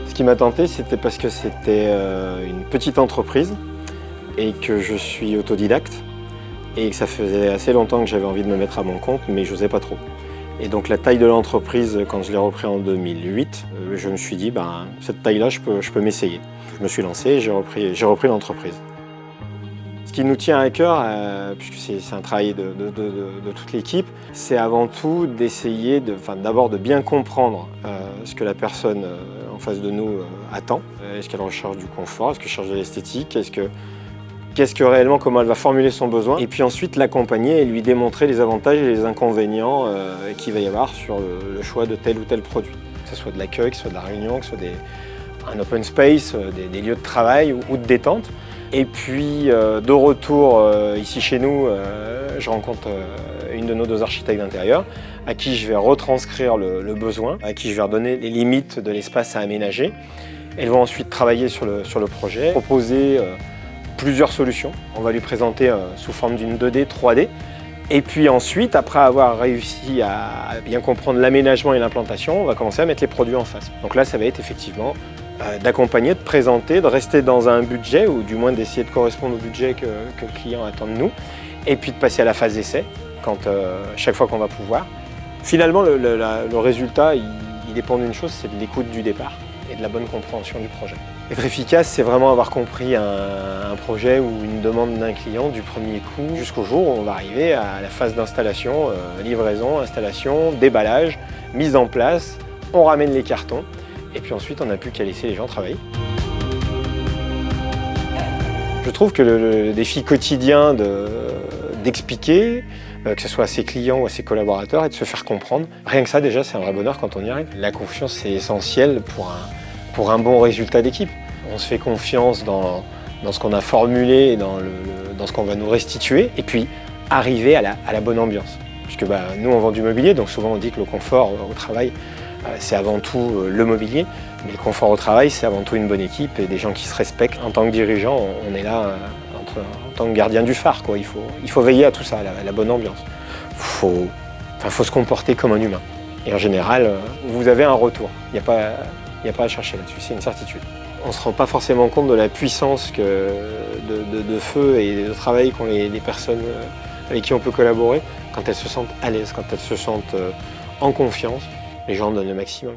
Ce qui m'a tenté, c'était parce que c'était une petite entreprise et que je suis autodidacte et que ça faisait assez longtemps que j'avais envie de me mettre à mon compte, mais je n'osais pas trop. Et donc la taille de l'entreprise, quand je l'ai repris en 2008, je me suis dit, cette taille-là, je peux m'essayer. Je me suis lancé et j'ai repris l'entreprise. Ce qui nous tient à cœur, puisque c'est un travail de toute l'équipe, c'est avant tout d'essayer d'abord de bien comprendre ce que la personne en face de nous attend. Est-ce qu'elle recherche du confort? Est-ce qu'elle cherche de l'esthétique? Qu'est-ce que réellement, comment elle va formuler son besoin? Et puis ensuite l'accompagner et lui démontrer les avantages et les inconvénients qu'il va y avoir sur le choix de tel ou tel produit. Que ce soit de l'accueil, que ce soit de la réunion, que ce soit un open space, des lieux de travail ou de détente. Et puis de retour ici chez nous, je rencontre une de nos deux architectes d'intérieur à qui je vais retranscrire le besoin, à qui je vais redonner les limites de l'espace à aménager. Elles vont ensuite travailler sur le projet, proposer plusieurs solutions. On va lui présenter sous forme d'une 2D, 3D. Et puis ensuite, après avoir réussi à bien comprendre l'aménagement et l'implantation, on va commencer à mettre les produits en face. Donc là, ça va être effectivement d'accompagner, de présenter, de rester dans un budget, ou du moins d'essayer de correspondre au budget que le client attend de nous, et puis de passer à la phase d'essai, chaque fois qu'on va pouvoir. Finalement, le résultat, il dépend d'une chose, c'est de l'écoute du départ et de la bonne compréhension du projet. Être efficace, c'est vraiment avoir compris un projet ou une demande d'un client du premier coup jusqu'au jour où on va arriver à la phase d'installation, livraison, installation, déballage, mise en place, on ramène les cartons et puis ensuite on n'a plus qu'à laisser les gens travailler. Je trouve que le défi quotidien d'expliquer, que ce soit à ses clients ou à ses collaborateurs, et de se faire comprendre, rien que ça déjà c'est un vrai bonheur quand on y arrive. La confiance c'est essentiel pour un bon résultat d'équipe. On se fait confiance dans ce qu'on a formulé et dans ce qu'on va nous restituer, et puis arriver à la bonne ambiance. Puisque nous on vend du mobilier, donc souvent on dit que le confort au travail c'est avant tout le mobilier, mais le confort au travail c'est avant tout une bonne équipe et des gens qui se respectent. En tant que dirigeant, on est là en tant que gardien du phare, quoi. Il faut veiller à tout ça, à la bonne ambiance. Faut se comporter comme un humain. Et en général, vous avez un retour. Il n'y a pas à chercher là-dessus, c'est une certitude. On ne se rend pas forcément compte de la puissance de feu et de travail qu'ont les personnes avec qui on peut collaborer quand elles se sentent à l'aise, quand elles se sentent en confiance. Les gens donnent le maximum.